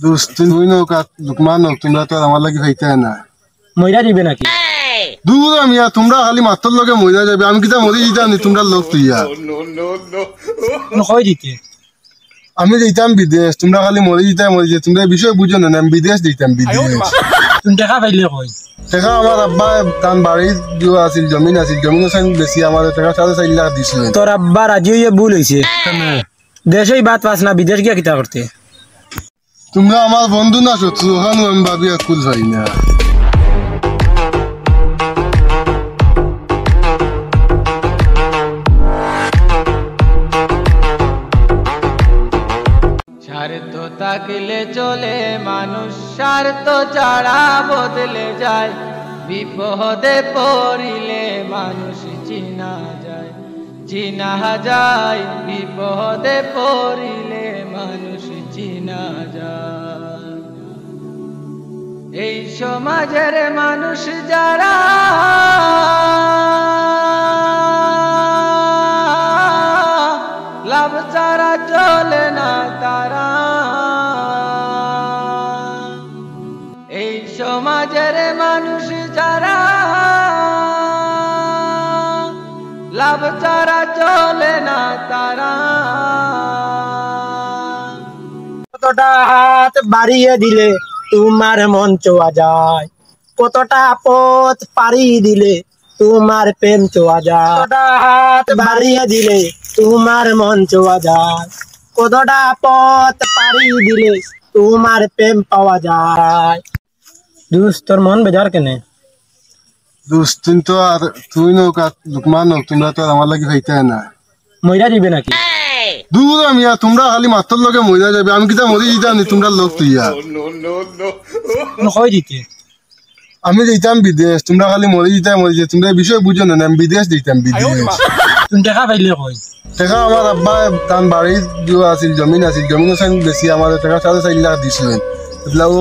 দোস্ত তুই নৌকা লুকমান হোক তোমরা তো আমার লাগে খাইতে না মইরা দিবে নাকি দূর মিয়া তোমরা খালি মাত্র লগে মইরা যাবে আমি কিতা মরি যেতাম নি তোমরা লোক তুইয়া হয় দিতে আমি যেতাম বিদেশ তোমরা খালি মরি যেতাম তোমরা বিষয় বুঝো না আমি বিদেশ যেতাম বিদেশ তুমি দেখা পাইলে কই টাকা আমার আব্বা তার বাড়ির যে আছিল জমিন বেশি আমার টাকা 4.5 লাখ দিছিল তোর আব্বা রাজি হইয়া ভুল হইছে দেশেই বাত পাস না বিদেশ গিয়া কিতা করতে তোমরা আমার বন্ধু না শত্রু ওখানে আমি ভাবি কুল ভাই না স্বার্থ থাকলে চলে মানুষ স্বার্থ ছাড়া বদলে যায় বিপদে পড়িলে মানুষ চিনা যায় বিপদে পড়িলে মানুষ চিনা যায় এই সমাজের মানুষ যারা লাভ ছাড়া চলে না তারা এই সমাজের মানুষ যারা লাভ ছাড়া চলে না তারা কতটা হাত বাড়িয়ে দিলে তোমার মন চোয়া যায় কতটা পথ পাড়ি দিলে তোমার প্রেম চোয়া যায় কতটা হাত বাড়িয়ে দিলে তোমার মন চোয়া যায় কতটা পথ পাড়ি দিলে তোমার প্রেম পাওয়া যায় দোস্ত তোর মন বেজার কেনে দোস্ত তো আর তুই নৌকা লুকমান হোক তোমরা তো আমার লাগে খাইতে না মইরা দিবে নাকি দূর মিয়া তোমরা খালি মাত্র লগে মইরা যাবে আমি কিতা মরি যেতাম নি তোমরা লোক তুইয়া হয় দিতে আমি যেতাম বিদেশ তোমরা খালি মরি যেতাম তোমরা বিষয় বুঝো না আমি বিদেশ যেতাম বিদেশ তুমি দেখা পাইলে কই টাকা আমার আব্বা তার বাড়ির যে আছিল জমিন বেশি আমার টাকা 4.5 লাখ দিছিল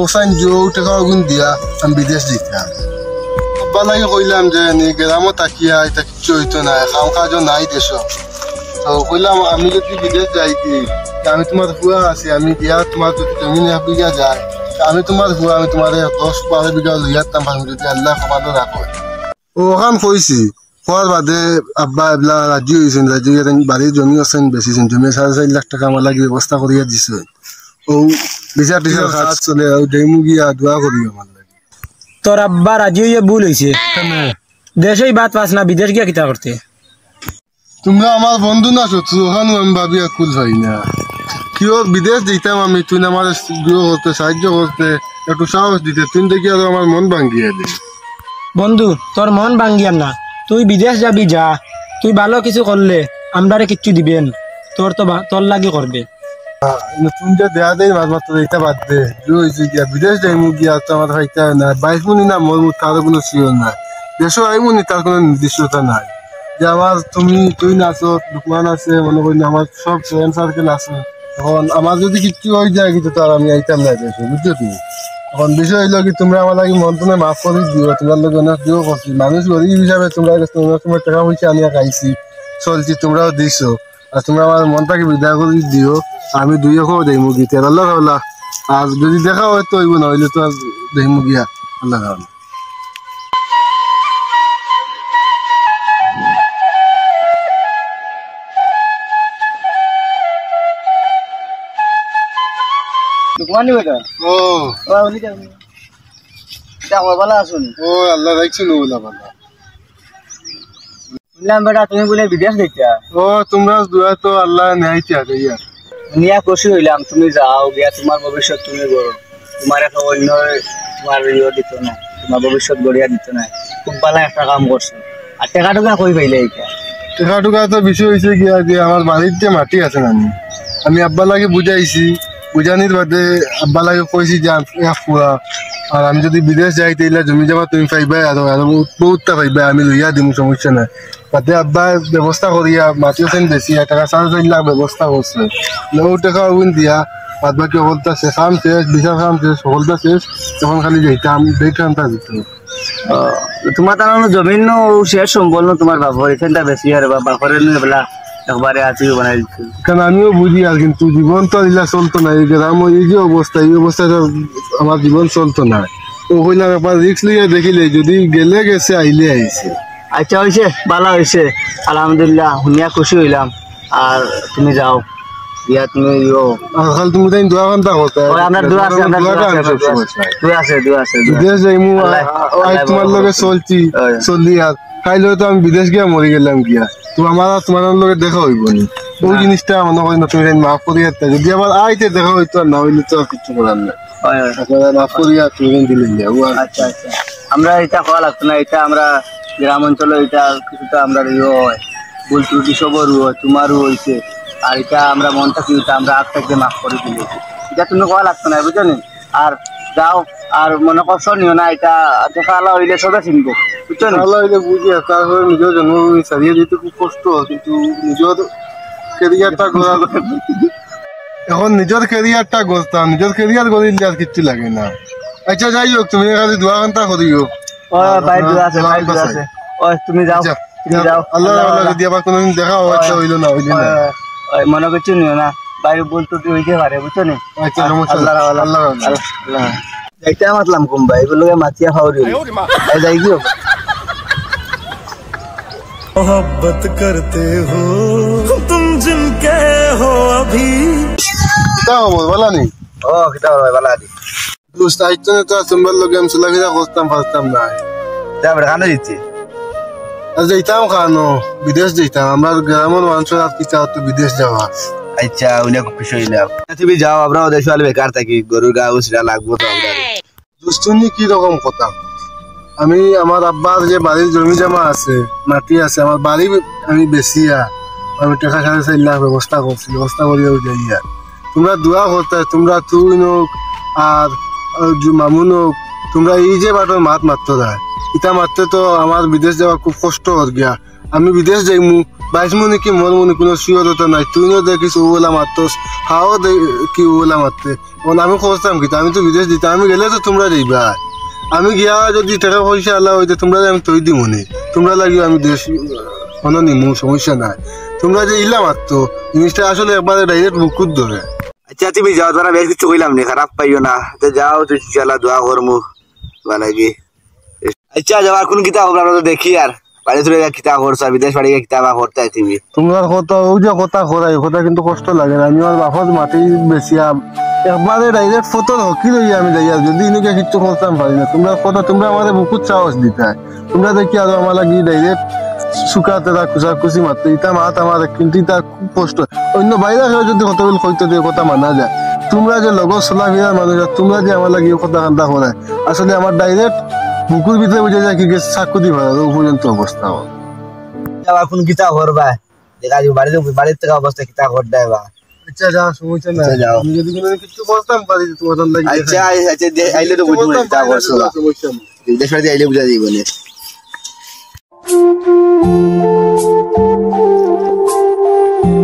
ওসাইন যে টাকা গুণ দিয়া আমি বিদেশ যেতাম আব্বা লাগে কইলাম যে গ্রামও তাকিয়া এটা কিচ্ছু হইতো না খাম কাজও নাই দেশ তো কইলাম আমি যদি বিদেশ যাইতি আমি তোমার হুয়া আছি আমি দিয়া তোমার যদি জমিন 1 বিঘা যায় আমি তোমার হুয়া আমি তোমার 10-12 বিঘা লইয়াতাম আমি যদি আল্লাহ ক্ষমানো রাখো ওখান কইছি হওয়ার বাদে আব্বা এবলা রাজি হয়েছেন রাজি বাড়ির জমি আছেন বেশিছেন জমি 4.5 লাখ টাকা আমার লাগে ব্যবস্থা করিয়া দিছে ও বিচার টিচার কাজ চলে ডেমু গিয়া দোয়া করি আমার লাগে তোর আব্বা রাজি হইয়া ভুল হইছে দেশেই বাত পাস না বিদেশ গিয়া কিতা করতে তোমরা আমার বন্ধু না শত্রু ওখানে আমি ভাবি কুল ভাই না কিও বিদেশ যেতাম আমি তুই আমার করতে সাহায্য করতে একটু সাহস দিতে তুই দেখি আর আমার মন ভাঙ্গিয়ে দে বন্ধু তোর মন ভাঙ্গিয়াম না তুই বিদেশ যাবি যা তুই ভালো কিছু করলে আমরারে কিচ্ছু দিবেন তোর লাগি করবে তুমি যে দেয়া দেয় মাঝ মাত্র এটা বাদ দে হয়েছে গিয়া বিদেশ যাইমু গিয়া তো আমার খাইতে না 22 মুনি না মরমু তার কোনো শিওর নাই দেশও আইমুনি তার কোনো নির্দিষ্টতা নাই যে আমার তুই নাচো লুকমান আছে মনে করি আমার সব ফ্রেন্ড সার্কেল আছে এখন আমার যদি কিচ্ছু হয়ে যায় কিন্তু তার আমি আইতাম না দেশে বুঝছো তুমি এখন বিষয় হইলো কি তোমরা আমার লাগে মন তুমি মাফ করে দিও তোমার লোক অনেক দিও করছি মানুষ গরিব হিসাবে তোমরা তোমার টাকা পয়সা আনিয়া খাইছি চলছি তোমরাও দিছো আর তোমরা আমার মনটাকে বিদায় করে দিও আমি 2 খাওয়া দেই মুগি আল্লাহ রাওলা আর যদি দেখা হয় তো হইব না হইলে তো আর দেই মুগিয়া আল্লাহ রাওলা লুকমানি বেটা ও উনি ভালো আছেন ও আল্লাহ রাখছেন ওলা ভালো বললাম বেটা তুমি বলে বিদেশ দেখতে ও তোমরা দুয়া তো আল্লাহ নেয়াইতে আছে ইয়া নিয়া খুশি হইলাম তুমি যাও গিয়া তোমার ভবিষ্যৎ তুমি গড়ো তোমার একটা অন্য তোমার দিত না তোমার ভবিষ্যৎ গড়িয়া দিত না খুব ভালো একটা কাম করছো আর টাকা টুকা কই পাইলে এইটা টাকা টুকা তো বিষয় হয়েছে গিয়া যে আমার বাড়ির যে মাটি আছে না আমি আব্বা লাগে বুঝাইছি বুঝানির বাদে আব্বা লাগে কইছি যে পুরা আর আমি যদি বিদেশ যাই তাইলে জমি জমা তুমি পাইবা আর বহুতটা পাইবা আমি লইয়া দিম সমস্যা নাই বাদে আব্বা ব্যবস্থা করিয়া মাটি ওখানে বেশি টাকা 4.5 লাখ ব্যবস্থা করছে টাকা ওখান দিয়া বাদ বাকি সকলটা শেষ কাম শেষ বিচার কাম শেষ সকলটা শেষ তখন খালি যাইতাম দেখতামটা দিত তোমার তার জমিন শেষ সম্বল তোমার বাপর এখানটা বেশি আর বাপরের বেলা একবারে আছি বানাই দিচ্ছি। কারণ আমিও বুঝি আর কিন্তু জীবন তো দিলা চলতো না, এই গ্রাম এই যে অবস্থা, এই অবস্থায় তো আমার জীবন চলতো না। ও হইলাম একবার রিক্স লইয়া দেখিলে যদি গেলে গেছে আইলে আইছে। আচ্ছা হয়েছে, ভালো হয়েছে, আলহামদুলিল্লাহ, শুনিয়া খুশি হইলাম। আর তুমি যাও দিয়া, তুমি আর খালি তুমি তাই দোয়া কান্তা করতে আমরা দোয়া আছে, আমরা দোয়াটা আমি দোয়া আছে, দোয়া আছে। বিদেশ যাইমু, আজ তোমার লগে চলছি চলি, আর খাইলে তো আমি বিদেশ গিয়া মরি গেলাম গিয়া, তো আমার তোমার লগে দেখা হইব নি। ওই জিনিসটা মনে করি না, তুমি মাফ করিয়া যদি আবার আইতে দেখা হইতো, আর না হইলে তো কিছু করার নাই। মাফ করিয়া তুমি দিলে আচ্ছা আচ্ছা, আমরা এটা খাওয়া লাগতো না, এটা আমরা গ্রাম অঞ্চলে এটা কিছুটা আমরা হয় ভুল ত্রুটি সবরও হয়, তোমারও হয়েছে। আর এটা আমরা মন থাকি, আমরা আগ থেকে মাফ করে দিলে, এটা তুমি খাওয়া লাগতো না, বুঝছো নি? আর যাও, আর মনে কষ্ট নিও না, এটা দেখা আলা হইলে সবে চিনবো, বুঝছো নি? ভালো হইলে বুঝি, তারপরে নিজের জন্মভূমি ছাড়িয়ে দিতে খুব কষ্ট, কিন্তু নিজের ক্যারিয়ারটা গড়া, এখন নিজের ক্যারিয়ারটা গড়তাম, নিজের ক্যারিয়ার গড়িলে আর কিচ্ছু লাগে না। আচ্ছা যাই হোক, তুমি খালি দোয়া কান্তা করিও। বাইর দোয়া আছে, বাইর দোয়া আছে। তুমি যাও, তুমি যাও, আল্লাহ যদি আবার কোনোদিন দেখা হয়তো হইলো না, হইলো না, মনে করছো নিও না, বাইরে বল ত্রুটি হইতে পারে, বুঝছো নি? আচ্ছা আল্লাহ আল্লাহ আল্লাহ। যাইতে মাতলাম কম ভাই, এগুলোকে মাতিয়া খাওয়ারি যাই গিয়ে मोहब्बत करते हो तुम जिनके हो अभी। কিতা খবর ভালো নি? ও কিতা ভাই, ভালো আছি। দোস্ত আইতো না তো, তোমার লগে আমি চলাফেরা করতাম পারতাম না। আমরা কানে দিচ্ছি, আর যাইতাম কানো, বিদেশ যাইতাম, আমার গ্রামের মানুষের আর কিতা হতো বিদেশ যাওয়া। আচ্ছা উনি খুব খুশি হইলাম। তুমি যাও, আমরাও দেশ আলে বেকার থাকি, গরুর গা উসরা লাগবো তো আমরা। দোস্তুনি কি রকম কথা, আমি আমার আব্বার যে বাড়ির জমি জমা আছে, মাটি আছে, আমার বাড়ি আমি বেচিয়া আমি টাকা 4.5 লাখ ব্যবস্থা করছি, ব্যবস্থা করিয়া যাইয়া তোমরা দোয়া করতে, তোমরা তুই নোক আর মামুন হোক, তোমরা এই যে বাটোর মাত মারতো না, ইটা মারতে তো আমার বিদেশ যাওয়া খুব কষ্ট হর গিয়া। আমি বিদেশ যাইমু, বাইসমু নাকি মরমু নি, কোনো শিওরতা নাই। তুই নো দেখিস ওলা মারতোস, হাও কি ওলা মারতে, এখন আমি করতাম কি? আমি তো বিদেশ দিতাম, আমি গেলে তো তোমরা যাইবা, আমি গিয়া যদি টাকা পয়সা আল্লাহ হইতে তোমরা আমি তৈ দিব নি, তোমরা লাগিও আমি দেশ কোনো নিমু, সমস্যা নাই। তোমরা যে ইলা মারতো জিনিসটা আসলে একবারে ডাইরেক্ট বুকুর ধরে। আচ্ছা তুমি যাও, তোরা বেশ কিছু কইলাম নি, খারাপ পাইও না, তো যাও, তুই ইনশাআল্লাহ দোয়া করমু ভালো কি। আচ্ছা যাওয়ার কোন কিতাব আমরা তো দেখি, আর বাড়ি তুলে কিতাব করছ, বিদেশ বাড়ি কিতাব করতে তুমি তোমার কথা ওই যে কথা করাই কথা, কিন্তু কষ্ট লাগে না। আমি আমার বাপর মাটি বেচিয়াম, একবারে ডাইরেক্ট ফটো হকি লইয়া আমি যাইয়া, যদি এনেকে কিচ্ছু করতাম পারি না। তোমরা কথা, তোমরা আমাদের বহুত সাহস দিতে, তোমরা দেখি আর আমার লাগি ডাইরেক্ট শুকাতে খুশি মারতে, ইটা মাত আমার, কিন্তু ইটা খুব কষ্ট। অন্য বাইরে কেউ যদি কতগুলো হইতে দিয়ে কথা মানা যায়, তোমরা যে লগর চলাফেরার মানুষ, তোমরা যে আমার লাগি কথা কান্দা করায়, আসলে আমার ডাইরেক্ট বুকুর ভিতরে বুঝে যায় কি চাকু দি ভাড়া পর্যন্ত অবস্থা। যাওয়ার কোন কিতাব করবা, দেখা যাবে বাড়ির থেকে অবস্থা কিতাব কর দেবা। আচ্ছা যাও, সমস্যা নাই, আমি যদি কোনো কিছু করতাম পারি তোমার লাগি। আচ্ছা আচ্ছা আইলে তো বুঝবো কিতাব করছো, সমস্যা নাই, বিদেশ বাড়ি আইলে বুঝা দিব না।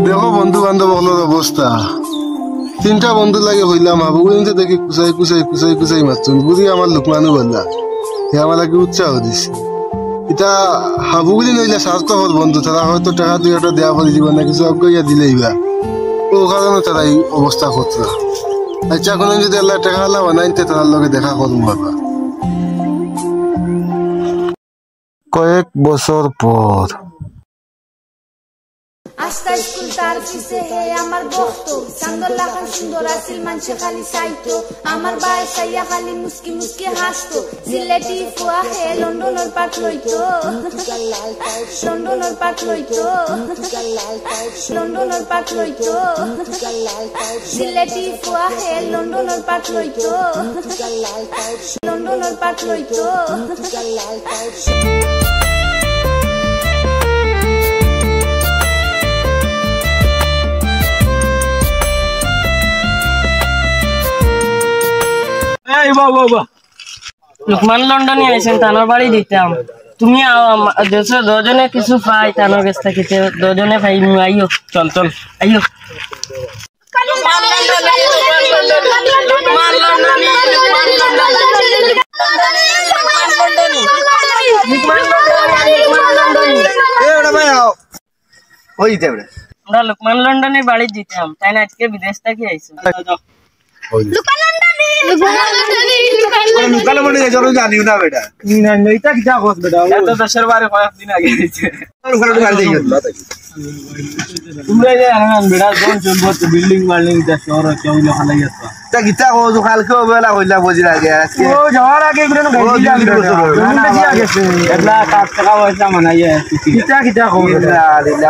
দেখো বন্ধু বান্ধব অবস্থা, 3টা বন্ধু লাগে হইলাম, হাবুগুলিতে দেখি কুচাই মারছো, বুঝি আমার লোক মানুষ বললা, সে আমার লাগে উৎসাহ দিছে। এটা হাবুগুলি নইলে স্বার্থপর বন্ধু, তারা হয়তো টাকা 2 দেওয়া করে দিব না, কিছু অজ্ঞা দিলেই বা, ও কারণে তারা এই অবস্থা করতো। আচ্ছা কোনো যদি আল্লাহ টাকা আল্লাহ বানাইতে, তার লগে দেখা করবো আবার। কয়েক বছর পর আস্তা স্কুল তার পিছে হে আমার বক্ত চান্দোল্লা খান সুন্দর আসিল মানুষে খালি চাইতো আমার বাই সাইয়া খালি মুস্কি মুস্কি হাসতো সিলেটি ফুয়া হে লন্ডনের পাট লইতো লন্ডনের পাট লইতো লন্ডনের পাট লইতো সিলেটি ফুয়া হে লন্ডনের পাট লইতো লন্ডনের পাট লইতো। লুকমান লন্ডনে আইছেন, তানোর বাড়ি দিতাম, তুমি দুজনে কিছু পাই, তানোর কাছ থেকে দুজনে পাই, আইও চল চল আইও। ওই আমরা লোকমান লন্ডনে বাড়ি দিতাম তাই না আজকে বিদেশ থেকে আইছো লুকালে বলে চলো জানিও না বেটা এইটা কি কস বেটা তো 10 বারে কয়েকদিন আগে হয়েছে তোমরা যে আনান বেটা কোন চলবো তো বিল্ডিং মার্লিং তা শহর কেউলে খালাই আছে তা গিতা ও কালকে বেলা কইলা বুঝি লাগে আজকে ও যাওয়ার আগে বিরন গাড়ি গেছে এবলা 7 টাকা পয়সা মানাইয়ে কিটা কো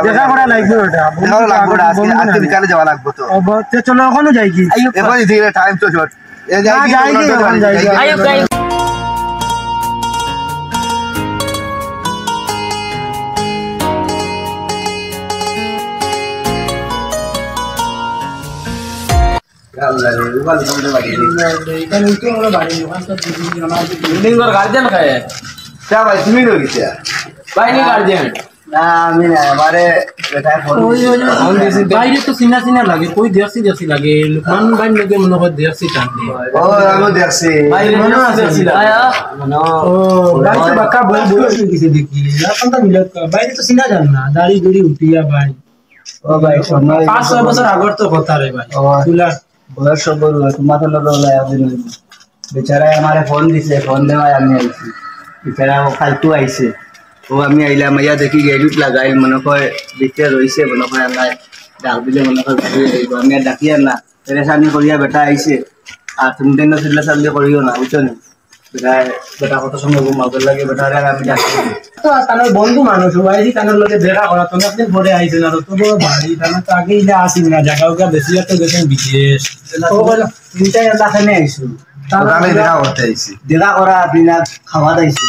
দেখা করা লাগবে ওটা দেখা লাগবে আজকে বিকালে যাওয়া লাগবে তো তে চলো এখনো যাই কি এখন ধীরে টাইম তো শর্ট যাই কি আইও গাই बिल्डिंग और गार्जियन का है क्या भाई तुम्ही लोग क्या भाई नहीं गार्जियन ना আমি না हमारे बेटा फोन भाई तो सीना सीना लगे कोई देसी लगे लुकमान भाई लगे मनो को देसी टांगे ओ हम देखसी भाई मनो देसी आया मनो ओ भाई तो बक्का बोल किसी देखी अपन तो मिलत का भाई तो सीना जानना दाढ़ी गुड़ी उठिया भाई ओ भाई 500 বছর আগর তো কথা রে ভাই তুলা बहुत सबर हुआ तुम्हारा तो लोग लाया दिन बेचारा हमारे फोन दिसे फोन देवा আমি আইছি बेचारा वो फालतू আইছে ও আমি আইলা মাইয়া দেখি গেলুট লাগাইল মনে কয় দিতে রইছে মনে কয় আমরা ডাক দিলে মনে কয় আমি ডাকি না পরেশানি করিয়া বেটা আইছে আর তুমি দেন দিলে সামনে করিও না বুঝছো না বেটা কত সময় ঘুমাবে লাগে বেটা আমি ডাকি তো তার বন্ধু মানুষ ভাই তার লগে দেখা করা তো আপনি পরে আইছেন আর তো বড় ভাই তার তো আগে ইলা আসি না জায়গাটা বেশি তো দেখেন বিদেশ তো বল তিনটা এলাকায় আইছো আমি দেখা করতে আইছি দেখা করা বিনা খাওয়া দাইছি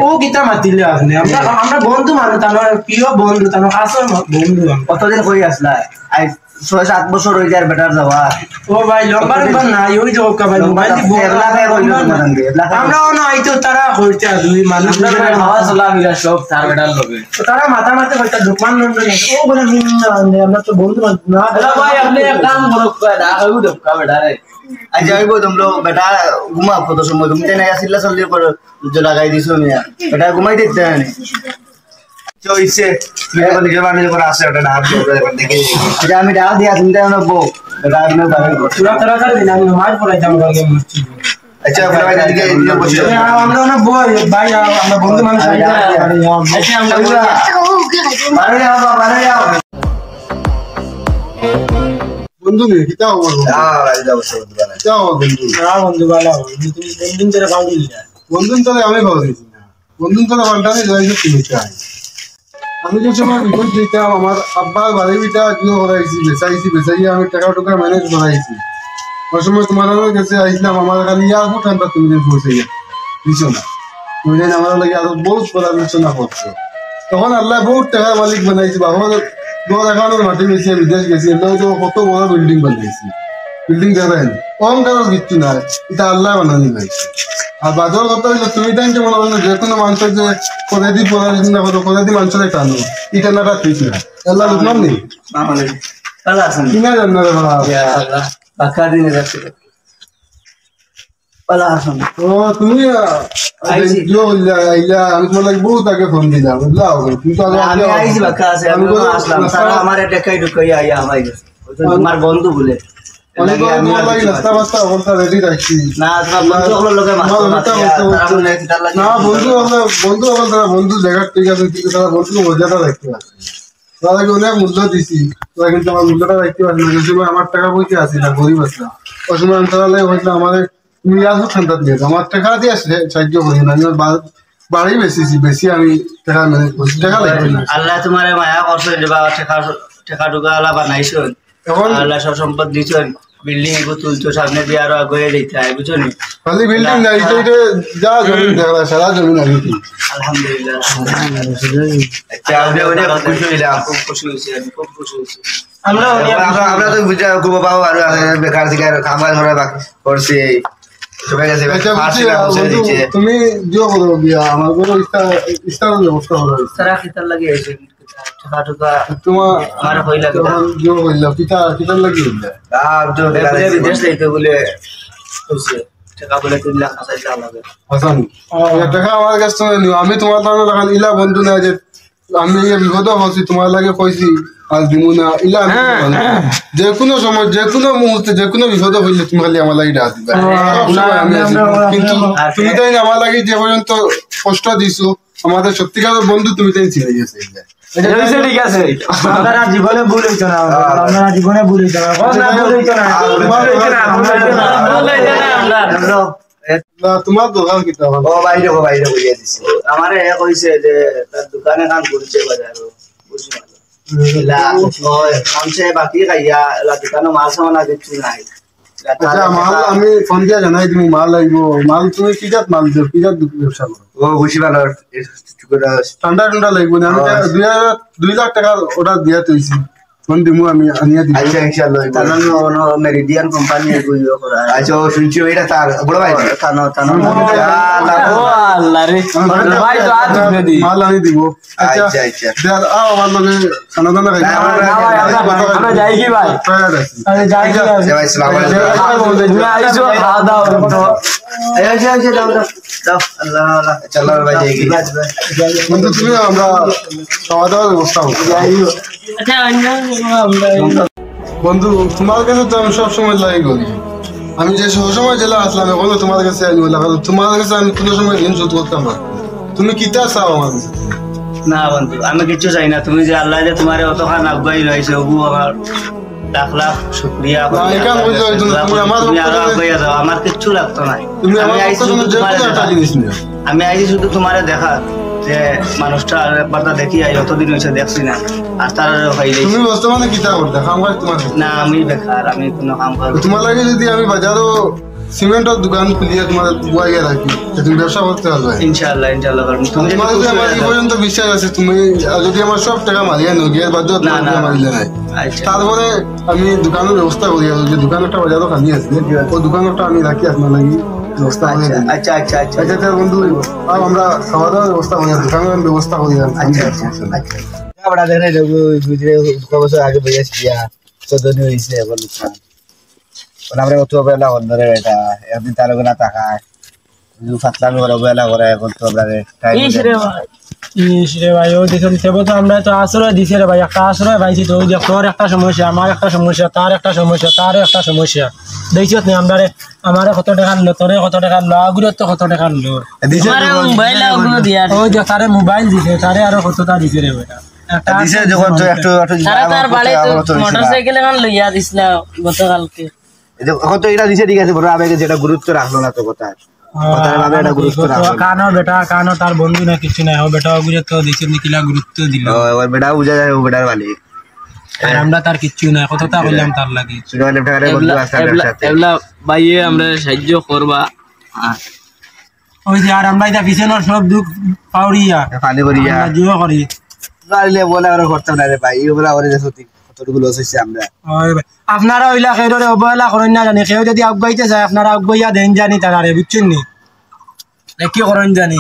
ও গীতা মাতিলে আপনি আমরা বন্ধু মানুষ তার প্রিয় বন্ধু তার আসল বন্ধু কতদিন কই আসলা আই 6-7 বছর হই যায় বেটার যাওয়া ও ভাই লম্বা না ওই যে ওকা ভাই মোবাইল দি আমরা না আইতো তারা হইতা দুই মানুষ খাওয়া চলা মিলা সব তার বেটার লগে তো তারা মাথা মারতে হইতা দোকান লন্ডনে ও বলে আমরা তো বন্ধু না ভাই আপনি এক কাম করো না হইবো দোকা বেটারে আই যাইবো তোমরা বেটা ঘুমাও কত সময় তুমি না আসিলা চললে করো যে লাগাই দিছো মিয়া বেটা ঘুমাই দিতে না চইছে মেরে বলি জবানি করে আসে ওটা না আপনি দেখে এটা আমি ডাল দিয়া তুমি না বউ বেটা আমি বাড়ি পুরা তারা করে দিন আমি মার পড়াই যাবো আগে মসজিদ আচ্ছা ভাই দিকে নিয়ে বসে আমরা না বই ভাই আমরা বন্ধু মানুষ আচ্ছা আমরা বাড়ি যাও বাড়ি যাও বন্ধু নেই কিতা খবর ভাই যাও সব দোকানে কিতা খবর বন্ধু না বন্ধু ভালো তুমি বন্ধুন ধরে ভাও দিলি বন্ধুন তলে আমি ভালো দিছি না বন্ধুন তলে পাল্টানে যাইছে তুমি চাই আমি যে সময় বিপদ দিতাম আমার আব্বার বাড়ি বিটা জিও করাইছি বেচাইছি আমি টাকা টুকা ম্যানেজ করাইছি ওই সময় তোমার কাছে আইছিলাম আমার খালি এয়ারপোর্ট আনবা তুমি যে পৌঁছে দিছো না তুমি যেন আমার লাগে আরো বহুত পড়াশোনা করছো তখন আল্লাহ বহুত টাকার মালিক বানাইছি বাবা 2011 মাটি গেছি বিদেশ গেছি এগুলো তো কত বড় বিল্ডিং বানাইছি বিল্ডিং দেখেন কম কারো কিচ্ছু না এটা আল্লাহ বানানি নাই আর বাজার কথা হইলো তুমি তাই যে মনে করো যে কোনো মানুষের যে কোথায় পড়াশোনা করো কোথায় মানুষের টানো এই টানাটা ঠিক না আল্লাহ বুঝলাম নি ভালো আছেন কিনা জানো রে বাবা বাকা দিনে যাচ্ছে ভালো আছেন ও তুমি আমি তোমার লাগে বহুত আগে ফোন দিলাম বুঝলা তুমি তো আমি আইছি বাকা আছে আমি আসলাম তারা আমার দেখাই ঢুকাই আইয়া আমাই আমার বন্ধু বলে রাস্তা বাস্তা অবস্থা রেডি রাখছি না বন্ধু জায়গা ঠিক আছে কিন্তু তারা বন্ধু মজাটা রাখতে পারছে তাদেরকে অনেক মূল্য দিছি তারা কিন্তু আমার মূল্যটা রাখতে পারছি না যে সময় আমার টাকা পয়সা আসি না গরিব আসলাম ওই সময় আমি তারা লাগে হয়েছিল আমাদের তুমি আসবো ঠান্ডা দিয়ে আমার টাকা দিয়ে সাহায্য করি না আমি বাড়ি বেশি আমি টাকা ম্যানেজ করছি টাকা লাগবে না আল্লাহ তোমার মায়া করছো টাকা টুকা বানাইছো এখন আল্লাহ সব সম্পদ দিছো বিল্ডিং এগো তুলছো সামনে দিয়ে আরো আগে দিতে হয় বুঝছো নি খালি বিল্ডিং না এটা যা জমি দেখা সারা জমি না কি আলহামদুলিল্লাহ আচ্ছা আমরা খুশি হইলাম খুব খুশি হইছি আমি খুব খুশি হইছি আমরা তো বুঝা খুব বাবা আর বেকার দিকার খাবার ধরে বাকি করছি সবাই কাছে তুমি জিও করো বিয়া আমার বড় ইস্তার ব্যবস্থা করো সারা কিতার লাগি আছে টাকা টুকা তোমার আমার হইলা জিও কইলা কিতার লাগি হইলা আর जो বিদেশ যাইতে বলে কইছে টাকা বলে 3 লাখ আছে যা লাগে হাসান টাকা আমার কাছে নিও আমি তোমার দাম লাগান ইলা বন্ধু না যে আমি এই বিপদ হচ্ছি তোমার লাগে কইছি আজ দিমু না ইলা যে কোনো সময় যে কোনো মুহূর্তে যে কোনো বিপদ হইলে তুমি খালি আমার লাগে ডাক দিবা কিন্তু তুমি তাই আমার লাগে যে পর্যন্ত কষ্ট দিছো আমাদের সত্যিকার বন্ধু তুমি তাই চিনে গেছে ঠিক আছে আপনারা জীবনে ভুল হইতো না আপনারা জীবনে ভুল হইতো না তোমার দোকান কিতা ও বাইরে বইয়া দিছে আমারে কইছে যে তার দোকানে কাম করছে বাজার বুঝি লা ওই আমছে বাকি খাইয়া লা দোকানে মাল সামান দিচ্ছি নাই আচ্ছা মাল আমি ফোন দিয়া জানাই তুমি মাল লাগবো মাল তুমি কি জাত মাল দিও কি জাত ব্যবসা করো ও বুঝি ভালো ঠান্ডা ঠান্ডা লাগবো না আমি 2 লাখ টাকা অর্ডার দিয়া তুইছি ফোন দিমু আমি আনিয়া দিব আচ্ছা ইনশাআল্লাহ তাহলে ওনো মেরিডিয়ান কোম্পানি কইও করা আচ্ছা ও শুনছি এটা তার বড় ভাই তানো ও আল্লাহ রে ভাই তো আজ দিবে দি মাল আনি দিব আচ্ছা আচ্ছা দেয়ার আও আমার লগে সনাতন খাই আমরা যাই কি ভাই আরে যাই কি ভাই আসসালামু আলাইকুম তুমি আইছো খাওয়া দাও তো আচ্ছা দাও আল্লাহ আল্লাহ চলো ভাই যাই কি বন্ধু তুমি আমরা খাওয়া দাওয়ার ব্যবস্থা করব আচ্ছা বন্ধু তোমার কাছে তো আমি সবসময় লাগে করি আমি যে সময় জেলা আসলাম এখনো তোমার কাছে আনি বললাম তোমার কাছে আমি কোনো সময় ঋণ শোধ করতাম না তুমি কিতা চাও আমার কাছে না বন্ধু আমি কিছু চাই না তুমি যে আল্লাহ যে তোমার অতখান আগুয়াই রয়েছে ওগু আমার লাখ লাখ শুকরিয়া তুমি আরো আগুয়াই যাও আমার কিচ্ছু লাগতো না আমি আইছি শুধু তোমারে দেখা যে মানুষটা একবারটা দেখি আই অতদিন হয়েছে দেখছি না আর তার তুমি বর্তমানে কিতা করতে কাম করে তোমার না আমি বেকার আমি কোনো কাম করব তোমার লাগে যদি আমি বাজারও সিমেন্টের দোকান খুলিয়ে তোমার বুয়াইয়া রাখি তুমি ব্যবসা করতে পারবে ইনশাআল্লাহ করব তুমি তোমার যদি আমার এই পর্যন্ত বিশ্বাস আছে তুমি যদি আমার সব টাকা মারিয়া নো গিয়ে বাদ দাও না মারিলে নাই তারপরে আমি দোকানের ব্যবস্থা করি যে দোকানটা বাজারও খালি আছে ওই দোকানটা আমি রাখি আপনার লাগি ব্যবস্থা করি আচ্ছা বন্ধু আর আমরা খাওয়া দাওয়ার ব্যবস্থা করি দোকানের ব্যবস্থা করি আচ্ছা বড় দেখে দেখো বুঝরে কবছর আগে বইয়াছি দিয়া সদনি হইছে এখন দোকান আমরা অত বেলা ধরে এটা একদিন তার না তাকায় ফাতলামি করে বেলা করে এখন তো আমরা রে ভাই ও দেখুন সেবো তো আমরা তো আশ্রয় দিছি রে ভাই একটা আশ্রয় পাইছি তো ওই যে তোর একটা সমস্যা আমার একটা সমস্যা তার একটা সমস্যা তার একটা সমস্যা দেখছিস না আমরা আমার কত টাকা আনলো তোরে কত টাকা আনলো আগুরে তো কত টাকা আনলো মোবাইল আগুলো দিয়া ওই যে তারে মোবাইল দিছে তারে আরো কতটা দিছে রে বেটা দিছে যখন তো একটু তার বাড়ি মোটরসাইকেল এখন লইয়া দিছিল গতকালকে এখন তো এটা দিছে ঠিক আছে বড় আবেগে যেটা গুরুত্ব রাখলো না তো কথা কানো বেটা কানো তার বন্ধু না কিছু নাই ও বেটা ওগুলো তো দিছে নিকিলা গুরুত্ব দিল ওই বেটা বুঝা যায় ও বেটার মালিক আর আমরা তার কিচ্ছু নাই কতটা কইলাম তার লাগি এবলা ভাইয়ে আমরা সাহায্য করবা ওই যে আর আমরা এটা পিছনের সব দুঃখ পাউরিয়া পানি করিয়া জিও করি গাইলে বলে আর করতে না রে ভাই এগুলা ওরে যে সত্যি কতটুকু লস হইছে আমরা আপনারা ওইলা খেরে অবহেলা করেন না জানি কেউ যদি আগাইতে চায় আপনারা আগাইয়া দেন জানি তারা বুঝছেন নি কি করেন জানি